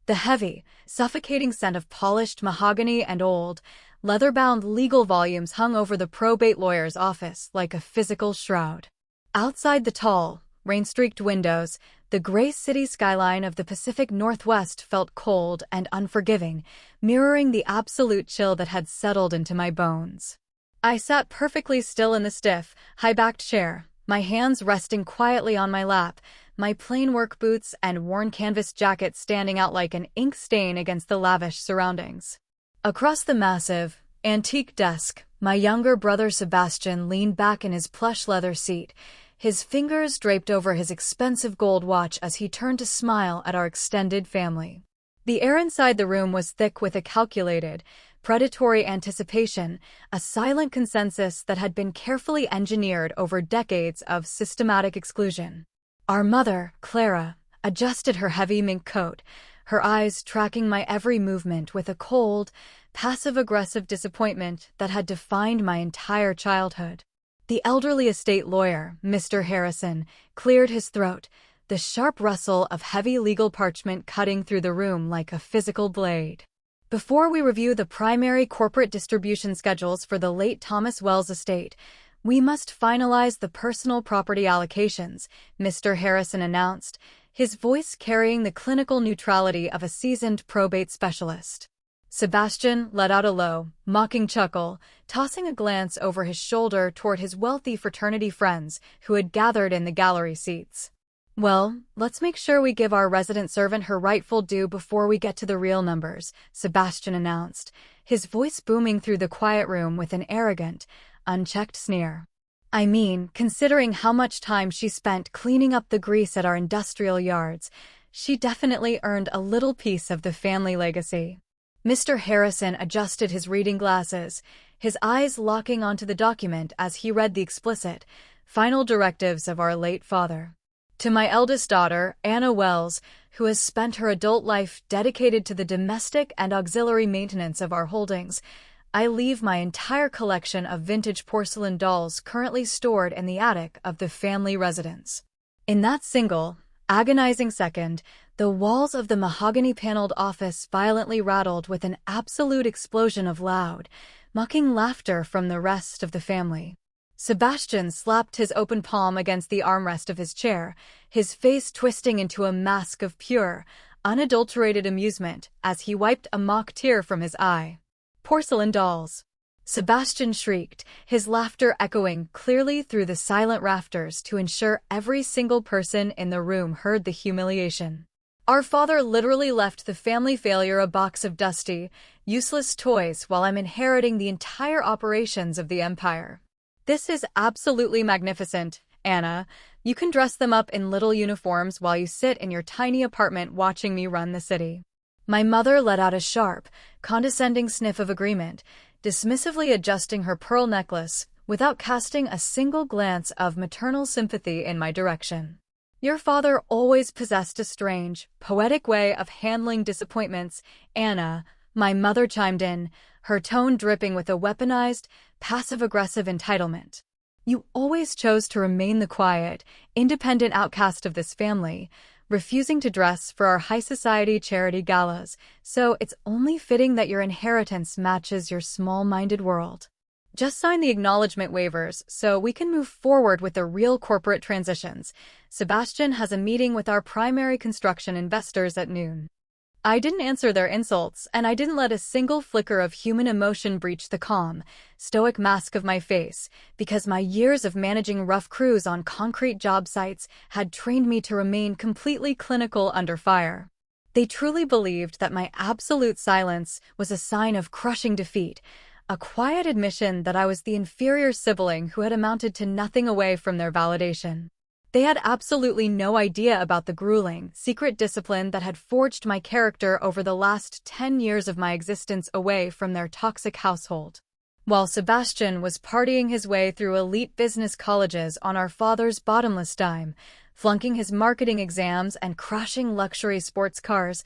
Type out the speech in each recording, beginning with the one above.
The heavy, suffocating scent of polished mahogany and old, leather-bound legal volumes hung over the probate lawyer's office like a physical shroud. Outside the tall, rain-streaked windows, the gray city skyline of the Pacific Northwest felt cold and unforgiving, mirroring the absolute chill that had settled into my bones. I sat perfectly still in the stiff, high-backed chair, my hands resting quietly on my lap, my plain work boots and worn canvas jacket standing out like an ink stain against the lavish surroundings. Across the massive, antique desk, my younger brother Sebastian leaned back in his plush leather seat, his fingers draped over his expensive gold watch as he turned to smile at our extended family. The air inside the room was thick with a calculated, predatory anticipation, a silent consensus that had been carefully engineered over decades of systematic exclusion. Our mother, Clara, adjusted her heavy mink coat, her eyes tracking my every movement with a cold, passive-aggressive disappointment that had defined my entire childhood. The elderly estate lawyer, Mr. Harrison, cleared his throat, the sharp rustle of heavy legal parchment cutting through the room like a physical blade. Before we review the primary corporate distribution schedules for the late Thomas Wells estate, we must finalize the personal property allocations, Mr. Harrison announced, his voice carrying the clinical neutrality of a seasoned probate specialist. Sebastian let out a low, mocking chuckle, tossing a glance over his shoulder toward his wealthy fraternity friends who had gathered in the gallery seats. "Well, let's make sure we give our resident servant her rightful due before we get to the real numbers," Sebastian announced, his voice booming through the quiet room with an arrogant, unchecked sneer. "I mean, considering how much time she spent cleaning up the grease at our industrial yards, she definitely earned a little piece of the family legacy." Mr. Harrison adjusted his reading glasses, his eyes locking onto the document as he read the explicit, final directives of our late father. "To my eldest daughter, Anna Wells, who has spent her adult life dedicated to the domestic and auxiliary maintenance of our holdings, I leave my entire collection of vintage porcelain dolls currently stored in the attic of the family residence." In that single, agonizing second, the walls of the mahogany-paneled office violently rattled with an absolute explosion of loud, mocking laughter from the rest of the family. Sebastian slapped his open palm against the armrest of his chair, his face twisting into a mask of pure, unadulterated amusement as he wiped a mock tear from his eye. "Porcelain dolls!" Sebastian shrieked, his laughter echoing clearly through the silent rafters to ensure every single person in the room heard the humiliation. "Our father literally left the family failure a box of dusty, useless toys while I'm inheriting the entire operations of the empire. This is absolutely magnificent, Anna. You can dress them up in little uniforms while you sit in your tiny apartment watching me run the city." My mother let out a sharp, condescending sniff of agreement, dismissively adjusting her pearl necklace without casting a single glance of maternal sympathy in my direction. "Your father always possessed a strange, poetic way of handling disappointments, Anna," my mother chimed in, her tone dripping with a weaponized, passive-aggressive entitlement. "You always chose to remain the quiet, independent outcast of this family, refusing to dress for our high-society charity galas, so it's only fitting that your inheritance matches your small-minded world. Just sign the acknowledgement waivers so we can move forward with the real corporate transitions. Sebastian has a meeting with our primary construction investors at noon." I didn't answer their insults, and I didn't let a single flicker of human emotion breach the calm, stoic mask of my face, because my years of managing rough crews on concrete job sites had trained me to remain completely clinical under fire. They truly believed that my absolute silence was a sign of crushing defeat, a quiet admission that I was the inferior sibling who had amounted to nothing away from their validation. They had absolutely no idea about the grueling, secret discipline that had forged my character over the last 10 years of my existence away from their toxic household. While Sebastian was partying his way through elite business colleges on our father's bottomless dime, flunking his marketing exams and crashing luxury sports cars,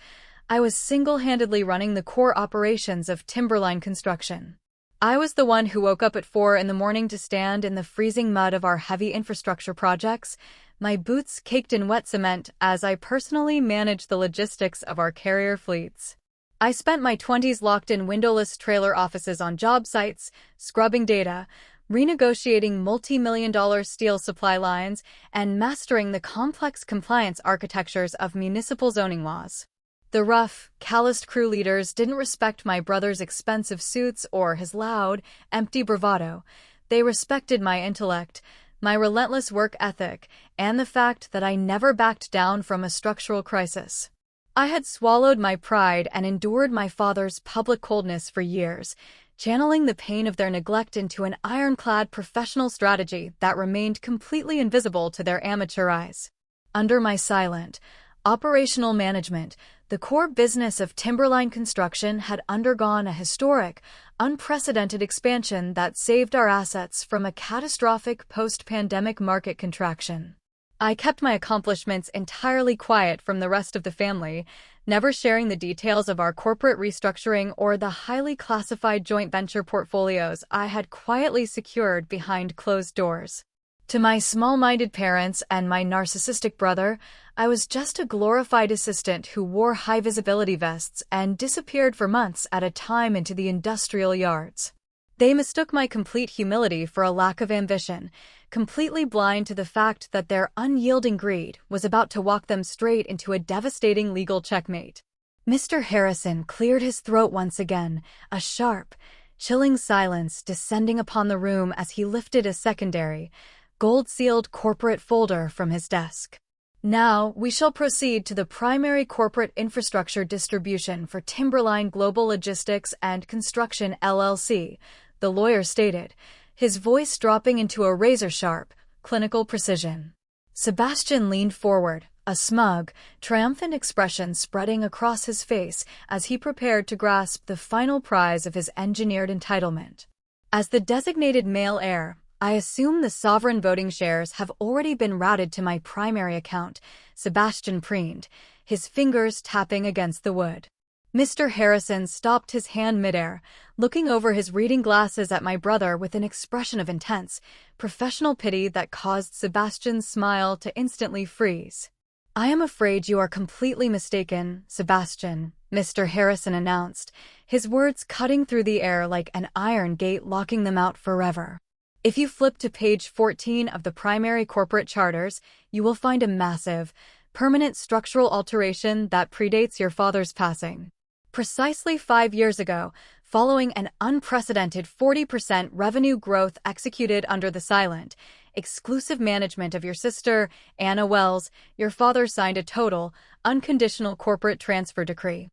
I was single-handedly running the core operations of Timberline Construction. I was the one who woke up at 4 in the morning to stand in the freezing mud of our heavy infrastructure projects, my boots caked in wet cement as I personally managed the logistics of our carrier fleets. I spent my 20s locked in windowless trailer offices on job sites, scrubbing data, renegotiating multi-million-dollar steel supply lines, and mastering the complex compliance architectures of municipal zoning laws. The rough, calloused crew leaders didn't respect my brother's expensive suits or his loud, empty bravado. They respected my intellect, my relentless work ethic, and the fact that I never backed down from a structural crisis. I had swallowed my pride and endured my father's public coldness for years, channeling the pain of their neglect into an ironclad professional strategy that remained completely invisible to their amateur eyes. Under my silent, operational management, the core business of timberline construction had undergone a historic, unprecedented expansion that saved our assets from a catastrophic post-pandemic market contraction. I kept my accomplishments entirely quiet from the rest of the family, never sharing the details of our corporate restructuring or the highly classified joint venture portfolios I had quietly secured behind closed doors. To my small-minded parents and my narcissistic brother, I was just a glorified assistant who wore high-visibility vests and disappeared for months at a time into the industrial yards. They mistook my complete humility for a lack of ambition, completely blind to the fact that their unyielding greed was about to walk them straight into a devastating legal checkmate. Mr. Harrison cleared his throat once again, a sharp, chilling silence descending upon the room as he lifted a secondary, gold-sealed corporate folder from his desk. Now, we shall proceed to the primary corporate infrastructure distribution for Timberline Global Logistics and Construction LLC, the lawyer stated, his voice dropping into a razor-sharp, clinical precision. Sebastian leaned forward, a smug, triumphant expression spreading across his face as he prepared to grasp the final prize of his engineered entitlement. As the designated male heir, I assume the sovereign voting shares have already been routed to my primary account, Sebastian preened, his fingers tapping against the wood. Mr. Harrison stopped his hand midair, looking over his reading glasses at my brother with an expression of intense, professional pity that caused Sebastian's smile to instantly freeze. I am afraid you are completely mistaken, Sebastian, Mr. Harrison announced, his words cutting through the air like an iron gate locking them out forever. If you flip to page 14 of the primary corporate charters, you will find a massive, permanent structural alteration that predates your father's passing. Precisely 5 years ago, following an unprecedented 40% revenue growth executed under the silent, exclusive management of your sister, Anna Wells, your father signed a total, unconditional corporate transfer decree.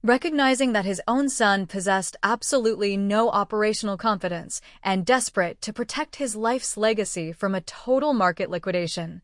Recognizing that his own son possessed absolutely no operational confidence and desperate to protect his life's legacy from a total market liquidation,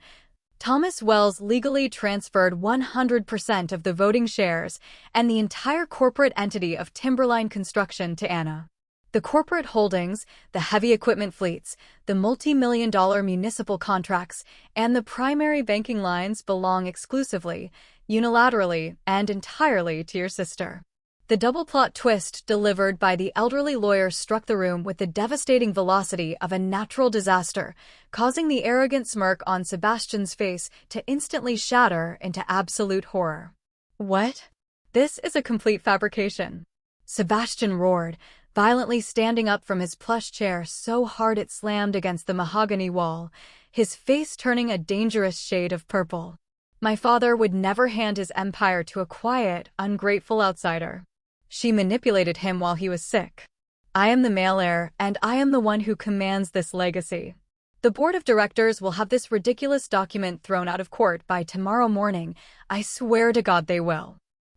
Thomas Wells legally transferred 100% of the voting shares and the entire corporate entity of Timberline Construction to Anna. The corporate holdings, the heavy equipment fleets, the multi-million-dollar municipal contracts, and the primary banking lines belong exclusively, unilaterally, and entirely to your sister. The double plot twist delivered by the elderly lawyer struck the room with the devastating velocity of a natural disaster, causing the arrogant smirk on Sebastian's face to instantly shatter into absolute horror. What? This is a complete fabrication. Sebastian roared, violently standing up from his plush chair so hard it slammed against the mahogany wall, his face turning a dangerous shade of purple. My father would never hand his empire to a quiet, ungrateful outsider. She manipulated him while he was sick. I am the male heir, and I am the one who commands this legacy. The board of directors will have this ridiculous document thrown out of court by tomorrow morning. I swear to God they will.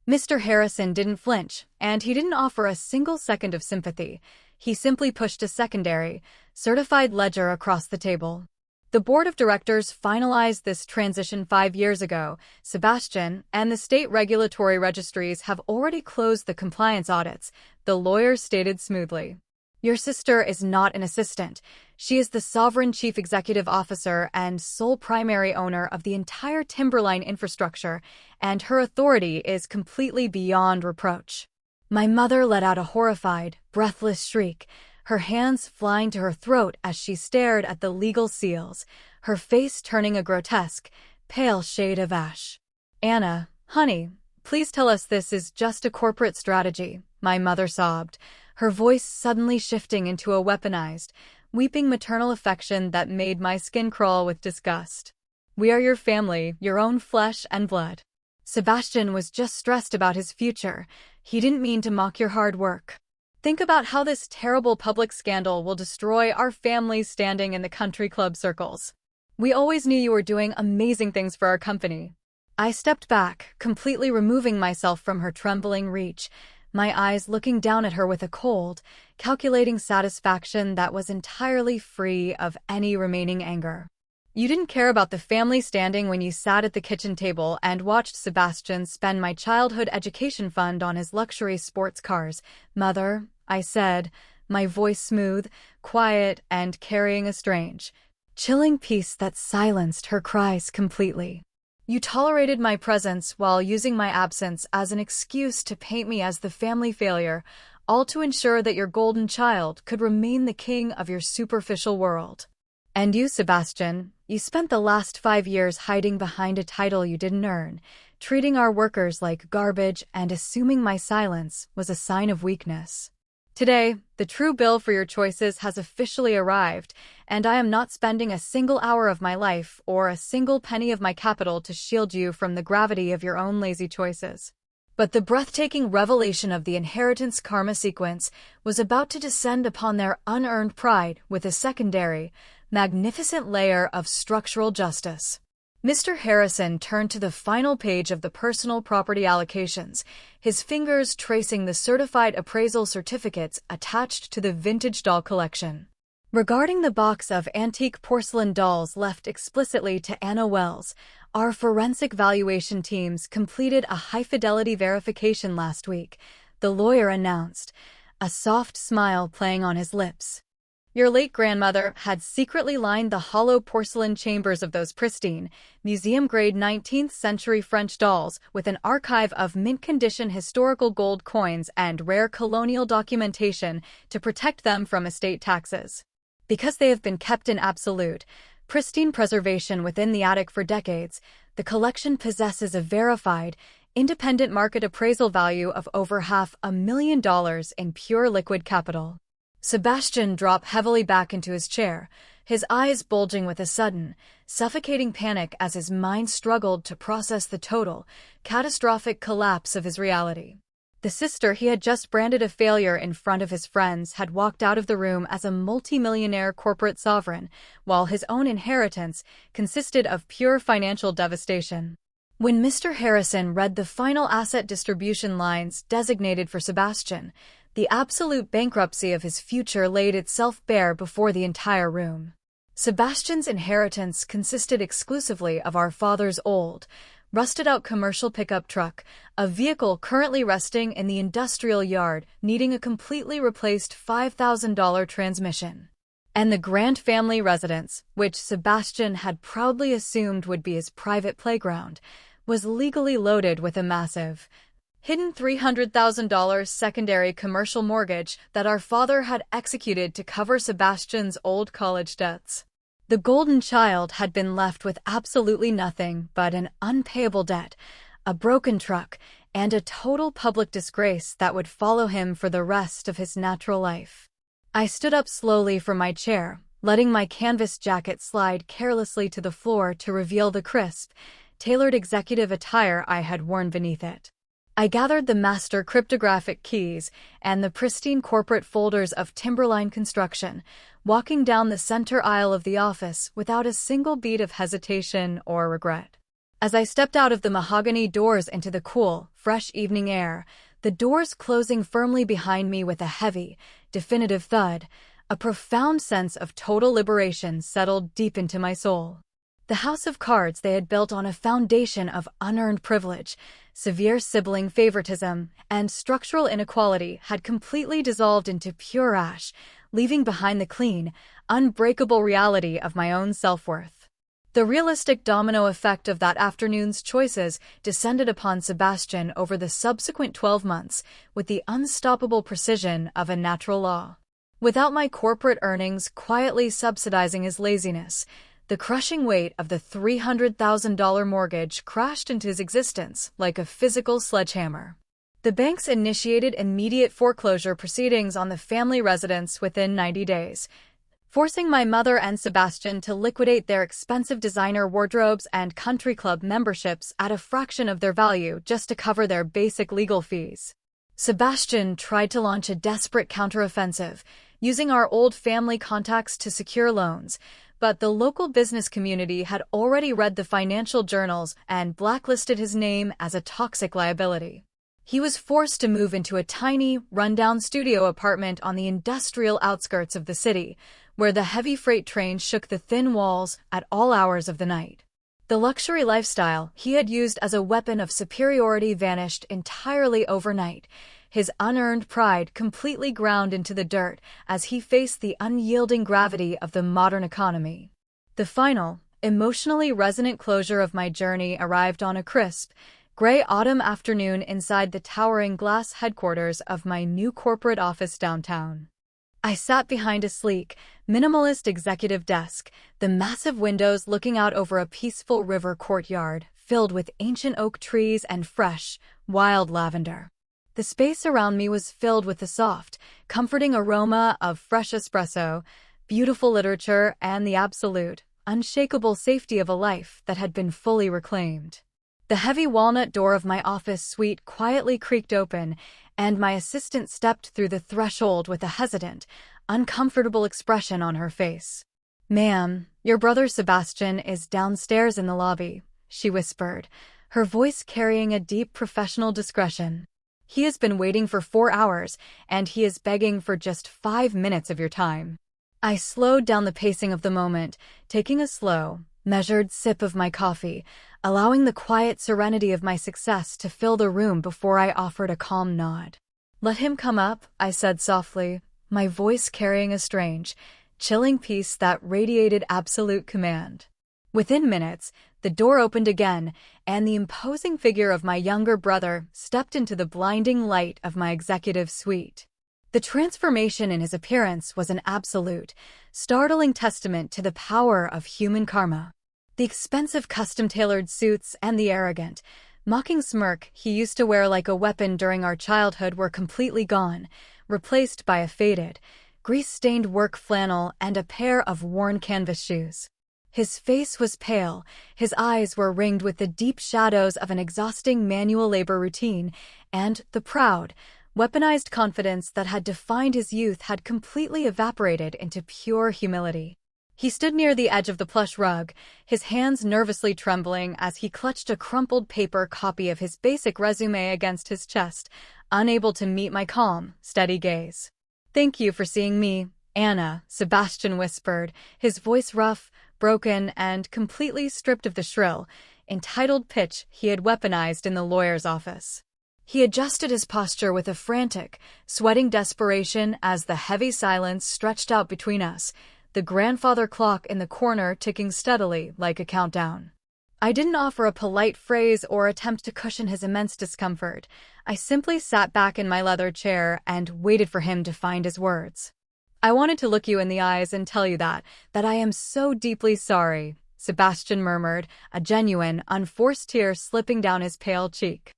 Mr. Harrison didn't flinch, and he didn't offer a single second of sympathy. He simply pushed a secondary, certified ledger across the table. The board of directors finalized this transition 5 years ago, Sebastian, and the state regulatory registries have already closed the compliance audits, the lawyer stated smoothly. Your sister is not an assistant. She is the sovereign chief executive officer and sole primary owner of the entire Timberline infrastructure, and her authority is completely beyond reproach. My mother let out a horrified, breathless shriek, her hands flying to her throat as she stared at the legal seals, her face turning a grotesque, pale shade of ash. "Anna, honey, please tell us this is just a corporate strategy," my mother sobbed, her voice suddenly shifting into a weaponized, weeping maternal affection that made my skin crawl with disgust. "We are your family, your own flesh and blood. Sebastian was just stressed about his future. He didn't mean to mock your hard work. Think about how this terrible public scandal will destroy our family's standing in the country club circles. We always knew you were doing amazing things for our company." I stepped back, completely removing myself from her trembling reach, my eyes looking down at her with a cold, calculating satisfaction that was entirely free of any remaining anger. "You didn't care about the family standing when you sat at the kitchen table and watched Sebastian spend my childhood education fund on his luxury sports cars, Mother," I said, my voice smooth, quiet, and carrying a strange, chilling peace that silenced her cries completely. "You tolerated my presence while using my absence as an excuse to paint me as the family failure, all to ensure that your golden child could remain the king of your superficial world. And you, Sebastian, you spent the last 5 years hiding behind a title you didn't earn, treating our workers like garbage and assuming my silence was a sign of weakness. Today, the true bill for your choices has officially arrived, and I am not spending a single hour of my life or a single penny of my capital to shield you from the gravity of your own lazy choices." But the breathtaking revelation of the inheritance karma sequence was about to descend upon their unearned pride with a secondary, magnificent layer of structural justice. Mr. Harrison turned to the final page of the personal property allocations, his fingers tracing the certified appraisal certificates attached to the vintage doll collection. "Regarding the box of antique porcelain dolls left explicitly to Anna Wells, our forensic valuation teams completed a high-fidelity verification last week," the lawyer announced, a soft smile playing on his lips. "Your late grandmother had secretly lined the hollow porcelain chambers of those pristine, museum-grade 19th-century French dolls with an archive of mint-condition historical gold coins and rare colonial documentation to protect them from estate taxes. Because they have been kept in absolute, pristine preservation within the attic for decades, the collection possesses a verified, independent market appraisal value of over $500,000 in pure liquid capital." Sebastian dropped heavily back into his chair, his eyes bulging with a sudden, suffocating panic as his mind struggled to process the total, catastrophic collapse of his reality. The sister he had just branded a failure in front of his friends had walked out of the room as a multimillionaire corporate sovereign, while his own inheritance consisted of pure financial devastation. When Mr. Harrison read the final asset distribution lines designated for Sebastian, the absolute bankruptcy of his future laid itself bare before the entire room. Sebastian's inheritance consisted exclusively of our father's old, rusted-out commercial pickup truck, a vehicle currently resting in the industrial yard needing a completely replaced $5,000 transmission, and the grand family residence, which Sebastian had proudly assumed would be his private playground, was legally loaded with a massive, hidden $300,000 secondary commercial mortgage that our father had executed to cover Sebastian's old college debts. The golden child had been left with absolutely nothing but an unpayable debt, a broken truck, and a total public disgrace that would follow him for the rest of his natural life. I stood up slowly from my chair, letting my canvas jacket slide carelessly to the floor to reveal the crisp, tailored executive attire I had worn beneath it. I gathered the master cryptographic keys and the pristine corporate folders of Timberline Construction, walking down the center aisle of the office without a single beat of hesitation or regret. As I stepped out of the mahogany doors into the cool, fresh evening air, the doors closing firmly behind me with a heavy, definitive thud, a profound sense of total liberation settled deep into my soul. The house of cards they had built on a foundation of unearned privilege, severe sibling favoritism, and structural inequality had completely dissolved into pure ash, leaving behind the clean, unbreakable reality of my own self-worth. The realistic domino effect of that afternoon's choices descended upon Sebastian over the subsequent 12 months with the unstoppable precision of a natural law. Without my corporate earnings quietly subsidizing his laziness, the crushing weight of the $300,000 mortgage crashed into his existence like a physical sledgehammer. The banks initiated immediate foreclosure proceedings on the family residence within 90 days, forcing my mother and Sebastian to liquidate their expensive designer wardrobes and country club memberships at a fraction of their value just to cover their basic legal fees. Sebastian tried to launch a desperate counteroffensive, using our old family contacts to secure loans, but the local business community had already read the financial journals and blacklisted his name as a toxic liability. He was forced to move into a tiny, rundown studio apartment on the industrial outskirts of the city, where the heavy freight train shook the thin walls at all hours of the night. The luxury lifestyle he had used as a weapon of superiority vanished entirely overnight, his unearned pride completely ground into the dirt as he faced the unyielding gravity of the modern economy. The final, emotionally resonant closure of my journey arrived on a crisp, gray autumn afternoon inside the towering glass headquarters of my new corporate office downtown. I sat behind a sleek, minimalist executive desk, the massive windows looking out over a peaceful river courtyard filled with ancient oak trees and fresh, wild lavender. The space around me was filled with the soft, comforting aroma of fresh espresso, beautiful literature, and the absolute, unshakable safety of a life that had been fully reclaimed. The heavy walnut door of my office suite quietly creaked open, and my assistant stepped through the threshold with a hesitant, uncomfortable expression on her face. "Ma'am, your brother Sebastian is downstairs in the lobby," she whispered, her voice carrying a deep professional discretion. "He has been waiting for 4 hours, and he is begging for just 5 minutes of your time." I slowed down the pacing of the moment, taking a slow, measured sip of my coffee, allowing the quiet serenity of my success to fill the room before I offered a calm nod. "Let him come up," I said softly, my voice carrying a strange, chilling peace that radiated absolute command. Within minutes, the door opened again, and the imposing figure of my younger brother stepped into the blinding light of my executive suite. The transformation in his appearance was an absolute, startling testament to the power of human karma. The expensive custom-tailored suits and the arrogant, mocking smirk he used to wear like a weapon during our childhood were completely gone, replaced by a faded, grease-stained work flannel and a pair of worn canvas shoes. His face was pale, his eyes were ringed with the deep shadows of an exhausting manual labor routine, and the proud, weaponized confidence that had defined his youth had completely evaporated into pure humility. He stood near the edge of the plush rug, his hands nervously trembling as he clutched a crumpled paper copy of his basic resume against his chest, unable to meet my calm, steady gaze. "Thank you for seeing me, Anna," Sebastian whispered, his voice rough, broken, and completely stripped of the shrill, entitled pitch he had weaponized in the lawyer's office. He adjusted his posture with a frantic, sweating desperation as the heavy silence stretched out between us, the grandfather clock in the corner ticking steadily like a countdown. I didn't offer a polite phrase or attempt to cushion his immense discomfort. I simply sat back in my leather chair and waited for him to find his words. "I wanted to look you in the eyes and tell you that I am so deeply sorry," Sebastian murmured, a genuine, unforced tear slipping down his pale cheek.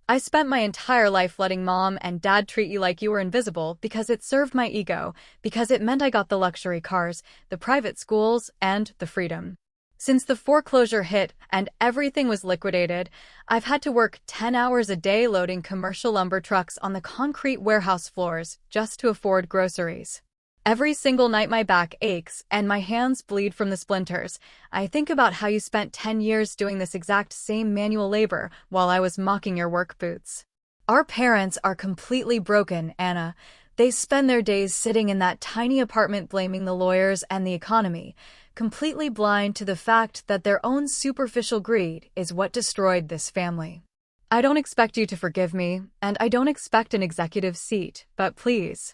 "I spent my entire life letting Mom and Dad treat you like you were invisible because it served my ego, because it meant I got the luxury cars, the private schools, and the freedom. Since the foreclosure hit and everything was liquidated, I've had to work 10 hours a day loading commercial lumber trucks on the concrete warehouse floors just to afford groceries. Every single night my back aches and my hands bleed from the splinters. I think about how you spent 10 years doing this exact same manual labor while I was mocking your work boots. Our parents are completely broken, Anna. They spend their days sitting in that tiny apartment blaming the lawyers and the economy, completely blind to the fact that their own superficial greed is what destroyed this family. I don't expect you to forgive me, and I don't expect an executive seat, but please,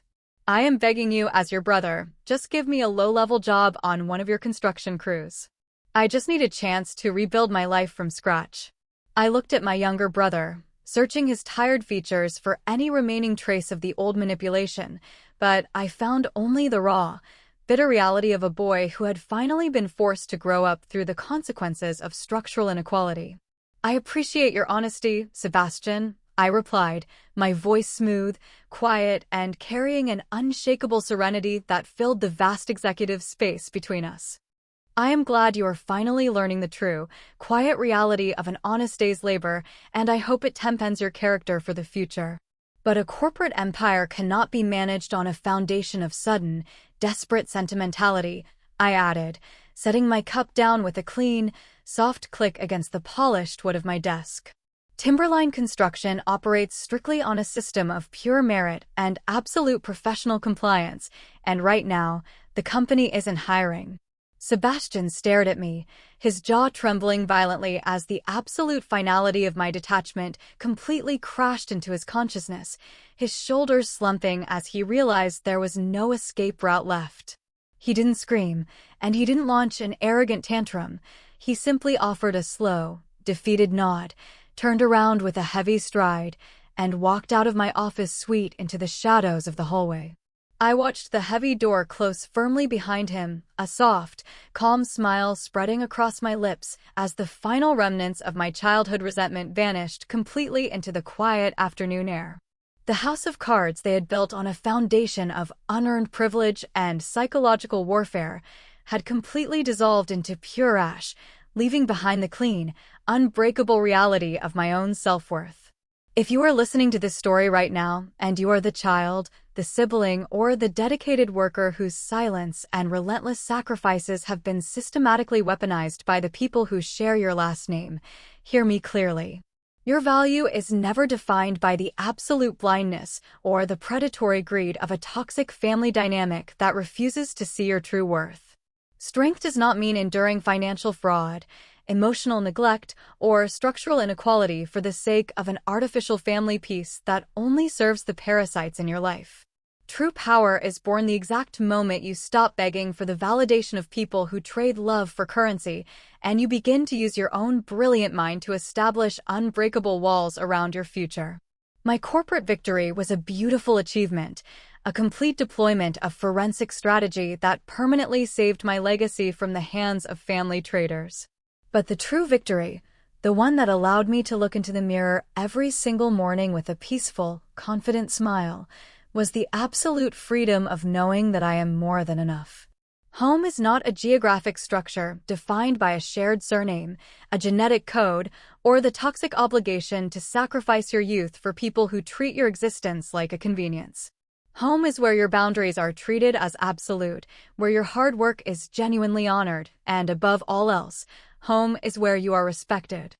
I am begging you as your brother, just give me a low-level job on one of your construction crews. I just need a chance to rebuild my life from scratch." I looked at my younger brother, searching his tired features for any remaining trace of the old manipulation, but I found only the raw, bitter reality of a boy who had finally been forced to grow up through the consequences of structural inequality. "I appreciate your honesty, Sebastian," I replied, my voice smooth, quiet, and carrying an unshakable serenity that filled the vast executive space between us. "I am glad you are finally learning the true, quiet reality of an honest day's labor, and I hope it tempers your character for the future. But a corporate empire cannot be managed on a foundation of sudden, desperate sentimentality," I added, setting my cup down with a clean, soft click against the polished wood of my desk. Timberline Construction operates strictly on a system of pure merit and absolute professional compliance, and right now, the company isn't hiring. Sebastian stared at me, his jaw trembling violently as the absolute finality of my detachment completely crashed into his consciousness, his shoulders slumping as he realized there was no escape route left. He didn't scream, and he didn't launch an arrogant tantrum. He simply offered a slow, defeated nod, turned around with a heavy stride, and walked out of my office suite into the shadows of the hallway. I watched the heavy door close firmly behind him, a soft, calm smile spreading across my lips as the final remnants of my childhood resentment vanished completely into the quiet afternoon air. The house of cards they had built on a foundation of unearned privilege and psychological warfare had completely dissolved into pure ash, leaving behind the clean, unbreakable reality of my own self-worth. If you are listening to this story right now, and you are the child, the sibling, or the dedicated worker whose silence and relentless sacrifices have been systematically weaponized by the people who share your last name, hear me clearly. Your value is never defined by the absolute blindness or the predatory greed of a toxic family dynamic that refuses to see your true worth. Strength does not mean enduring financial fraud, emotional neglect, or structural inequality for the sake of an artificial family peace that only serves the parasites in your life. True power is born the exact moment you stop begging for the validation of people who trade love for currency, and you begin to use your own brilliant mind to establish unbreakable walls around your future. My corporate victory was a beautiful achievement, a complete deployment of forensic strategy that permanently saved my legacy from the hands of family traitors. But the true victory, the one that allowed me to look into the mirror every single morning with a peaceful, confident smile, was the absolute freedom of knowing that I am more than enough. Home is not a geographic structure defined by a shared surname, a genetic code, or the toxic obligation to sacrifice your youth for people who treat your existence like a convenience. Home is where your boundaries are treated as absolute, where your hard work is genuinely honored, and above all else, home is where you are respected.